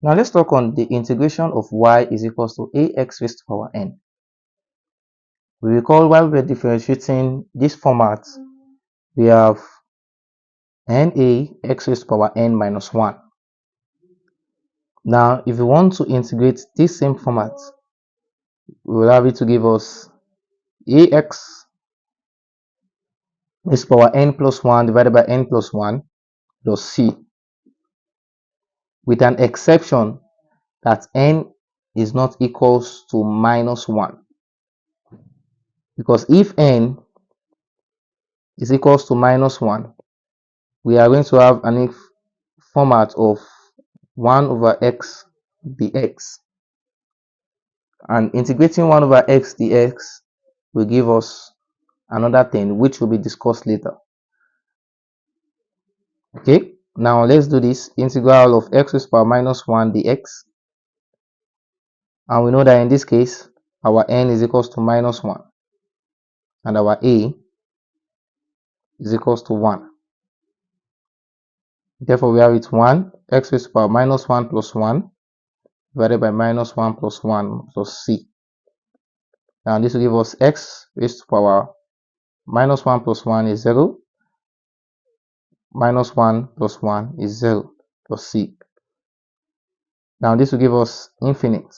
Now let's talk on the integration of y is equals to ax raised to power n. We recall while we're differentiating this format, we have na x raised to power n minus 1. Now, if we want to integrate this same format, we will have it to give us ax raised to power n plus 1 divided by n plus 1 plus c, with an exception that n is not equals to minus 1. Because if n is equals to minus 1, we are going to have an format of 1 over x dx. And integrating 1 over x dx will give us another thing which will be discussed later. Okay, now let's do this. Integral of x raised to power minus 1 dx. And we know that in this case, our n is equals to minus 1. And our a is equals to 1. Therefore, we have it 1 x raised to power minus 1 plus 1 divided by minus 1 plus 1 plus c. Now this will give us x raised to power minus 1 plus 1 is 0. Minus 1 plus 1 is 0 plus c. Now this will give us infinite.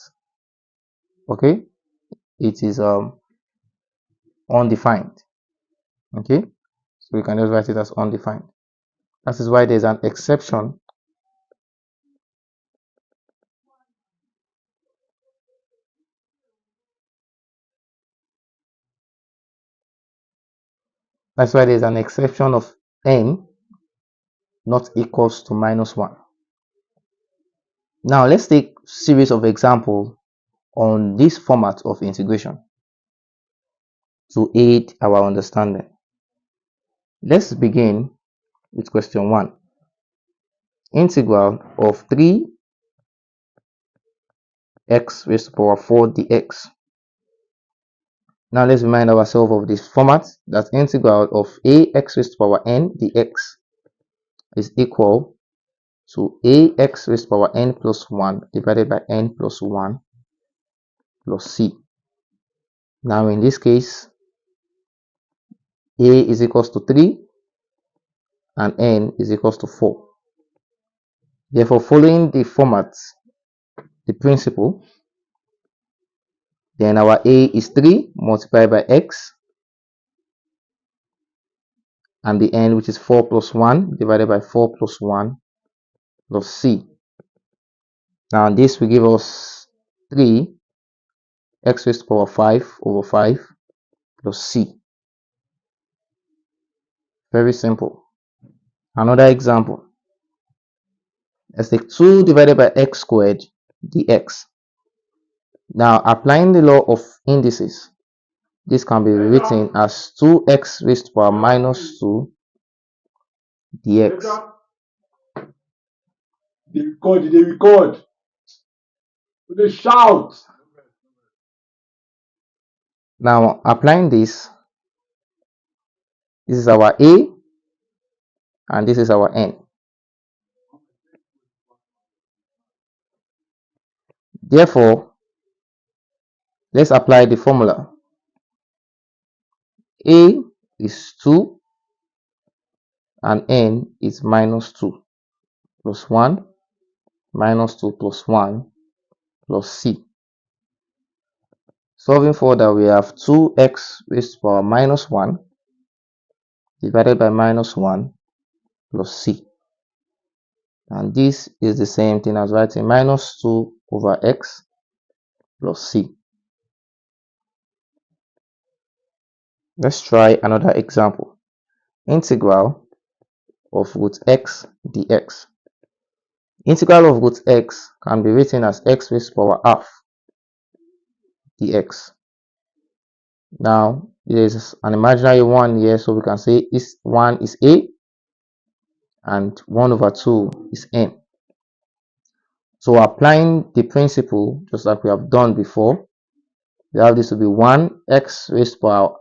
Okay, it is undefined. Okay, so we can just write it as undefined. That is why there's an exception that's why there's an exception of n not equals to minus 1. Now let's take series of examples on this format of integration to aid our understanding. Let's begin with question 1. Integral of 3x raised to power 4 dx. Now let's remind ourselves of this format, that integral of ax raised to power n dx is equal to ax raised to power n plus 1 divided by n plus 1 plus c. Now in this case, a is equals to 3 and n is equals to 4. Therefore, following the format, the principle, then our a is 3 multiplied by x, and the n, which is 4 plus 1 divided by 4 plus 1 plus c. Now this will give us 3 x raised to power 5 over 5 plus c. Very simple. Another example. Let's take 2 divided by x squared dx. Now applying the law of indices, this can be written as 2x raised to power minus 2 dx. They record. They shout. Now applying this is our a and this is our n. Therefore, let's apply the formula. A is 2 and n is minus 2 plus 1 minus 2 plus 1 plus c. Solving further, we have 2x raised to power minus 1 divided by minus 1 plus c. And this is the same thing as writing minus 2 over x plus c. Let's try another example. Integral of root x dx. Integral of root x can be written as x raised to power half dx. Now, there is an imaginary 1 here, so we can say this 1 is a and 1 over 2 is n. So applying the principle, just like we have done before, we have this to be 1x raised to power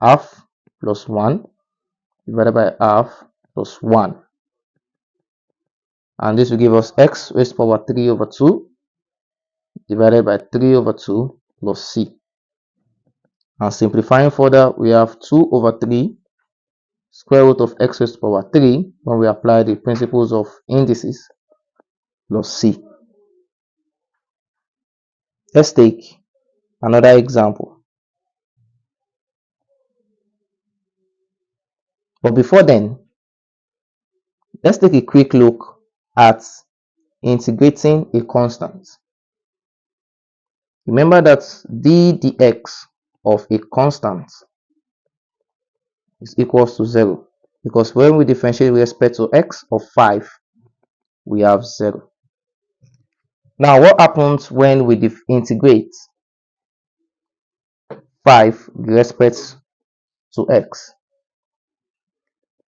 half plus 1 divided by half plus 1. and this will give us x raised to power 3 over 2 divided by 3 over 2 plus c. And simplifying further, we have 2 over 3 square root of x raised to power 3 when we apply the principles of indices plus c. Let's take another example. But before then, let's take a quick look at integrating a constant. Remember that d dx of a constant is equals to 0, because when we differentiate with respect to x of 5, we have 0. Now, what happens when we integrate 5 with respect to x?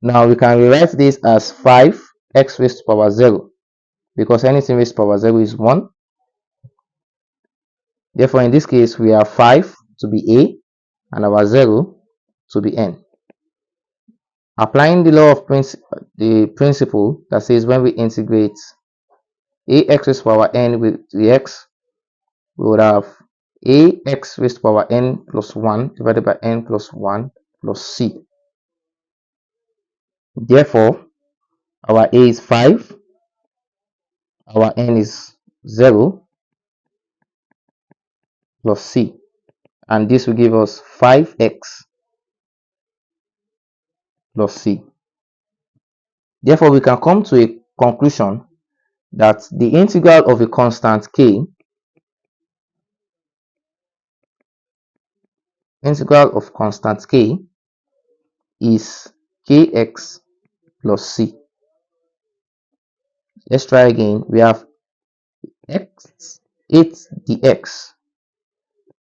Now, we can rewrite this as 5x raised to power 0, because anything raised to power 0 is 1. Therefore, in this case, we have 5 to be a and our 0 to be n. Applying the law of the principle that says when we integrate ax raised to power n with the x, we would have ax raised to power n plus 1 divided by n plus 1 plus c. Therefore, our a is 5, our n is 0 plus c, and this will give us 5x plus c. Therefore, we can come to a conclusion that the integral of a constant k, integral of constant k, is kx plus c. Let's try again. We have x 8 dx,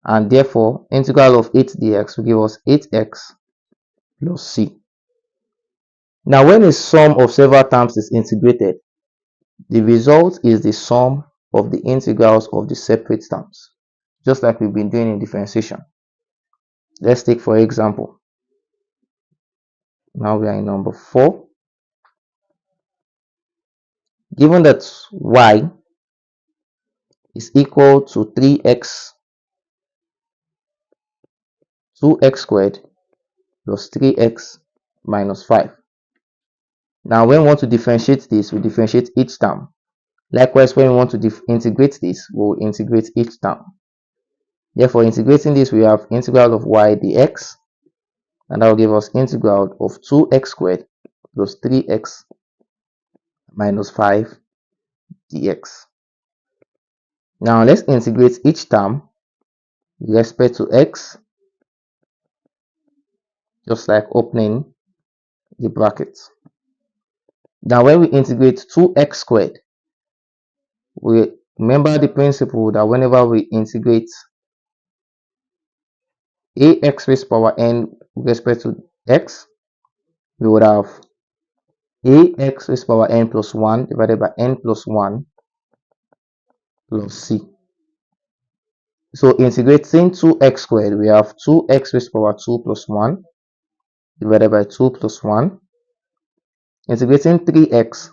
and therefore integral of 8 dx will give us 8x plus c. Now, when a sum of several terms is integrated, the result is the sum of the integrals of the separate terms, just like we've been doing in differentiation. Let's take, for example, now we are in number 4. Given that y is equal to 2x squared plus 3x minus 5. Now, when we want to differentiate this, we differentiate each term. Likewise, when we want to integrate this, we'll integrate each term. Therefore, integrating this, we have integral of y dx, and that will give us integral of 2x squared plus 3x minus 5 dx. Now, let's integrate each term with respect to x, just like opening the brackets. Now, when we integrate 2x squared, we remember the principle that whenever we integrate ax raised to power n with respect to x, we would have ax raised to power n plus 1 divided by n plus 1 plus c. So integrating 2x squared, we have 2x raised to power 2 plus 1 divided by 2 plus 1. Integrating 3x,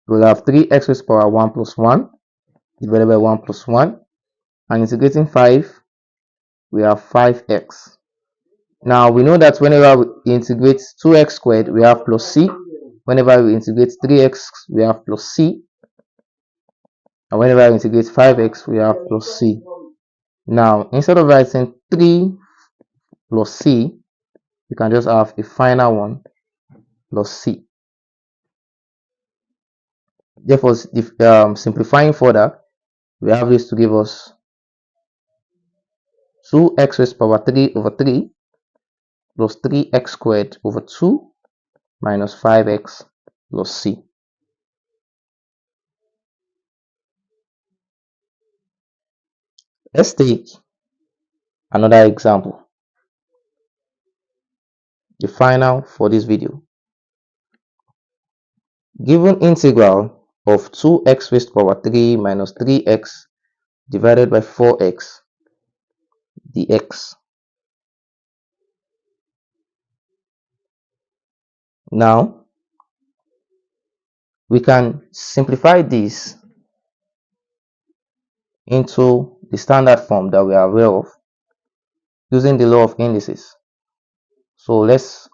we'll have 3x raised to power 1 plus 1 divided by 1 plus 1. And integrating 5, we have 5x. Now, we know that whenever we integrate 2x squared, we have plus c. Whenever we integrate 3x, we have plus c. And whenever we integrate 5x, we have plus c. Now, instead of writing 3 plus c, we can just have a final one plus c. Therefore, simplifying further, we have this to give us 2x raised to power 3 over 3 plus 3x squared over 2 minus 5x plus c. Let's take another example, the final for this video. Given integral of 2x raised to power 3 minus 3x divided by 4x dx. Now, we can simplify this into the standard form that we are aware of using the law of indices. So let's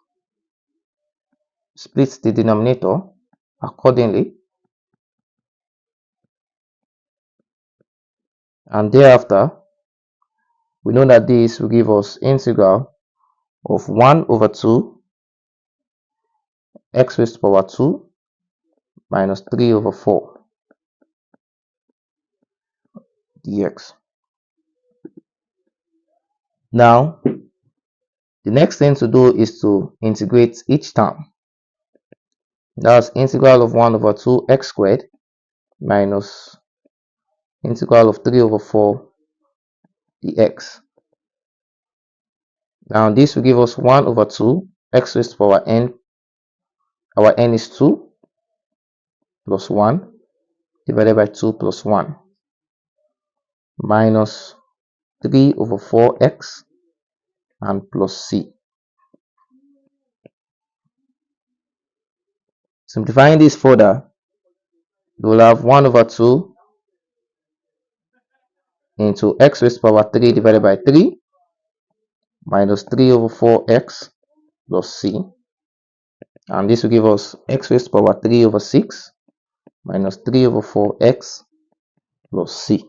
split the denominator accordingly, and thereafter we know that this will give us integral of 1 over 2 x raised to power 2 minus 3 over 4 dx. Now the next thing to do is to integrate each term. That's integral of 1 over 2 x squared minus integral of 3 over 4 dx. Now this will give us 1 over 2 x raised to power n. Our n is 2 plus 1 divided by 2 plus 1 minus 3 over 4x and plus c. Simplifying this further, we will have 1 over 2 into x raised to power 3 divided by 3 minus 3 over 4x plus c, and this will give us x raised to power 3 over 6 minus 3 over 4x plus c.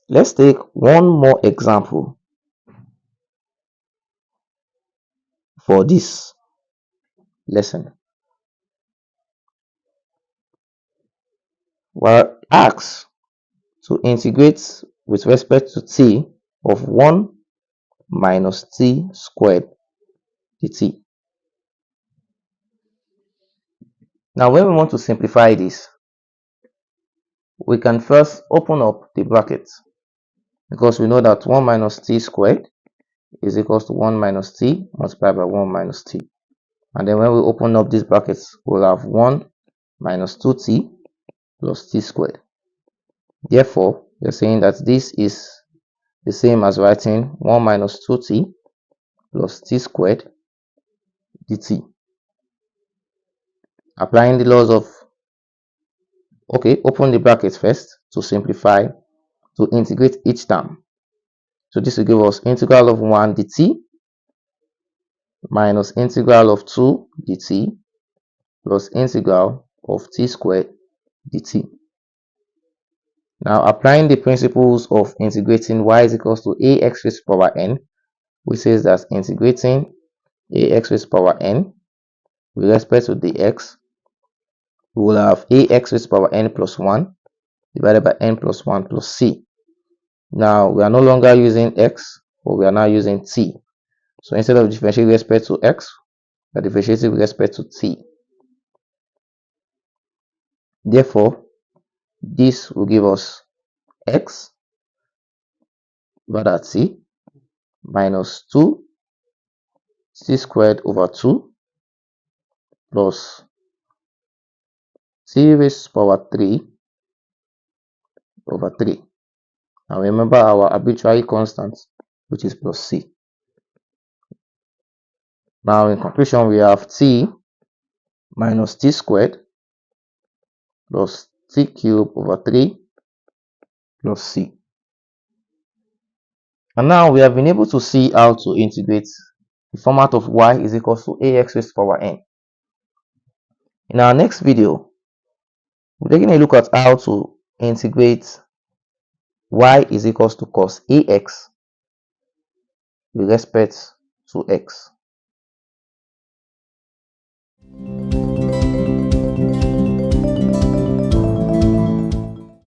Let's take one more example for this lesson. We're asked to integrate with respect to t of 1 minus t squared dt. Now when we want to simplify this, we can first open up the brackets, because we know that 1 minus t squared is equals to 1 minus t multiplied by 1 minus t. And then when we open up these brackets, we'll have 1 minus 2t plus t squared. Therefore, we're saying that this is the same as writing 1 minus 2t plus t squared dt. Applying the laws of, open the brackets first to simplify, to integrate each term. So this will give us integral of 1 dt minus integral of 2 dt plus integral of t squared dt. Now applying the principles of integrating y is equals to ax raised to power n, which says that integrating ax raised to power n with respect to dx, we will have ax raised to power n plus 1 divided by n plus 1 plus c. Now we are no longer using x, but we are now using t. So instead of differentiating with respect to x, we are differentiating with respect to t. Therefore, this will give us x rather t minus 2 t squared over 2 plus t raised to power 3 over 3. And remember our arbitrary constant, which is plus c. Now in conclusion, we have t minus t squared plus t cubed over 3 plus c. And now we have been able to see how to integrate the format of y is equals to ax raised to power n. In our next video, we're taking a look at how to integrate y is equals to cos ax with respect to x.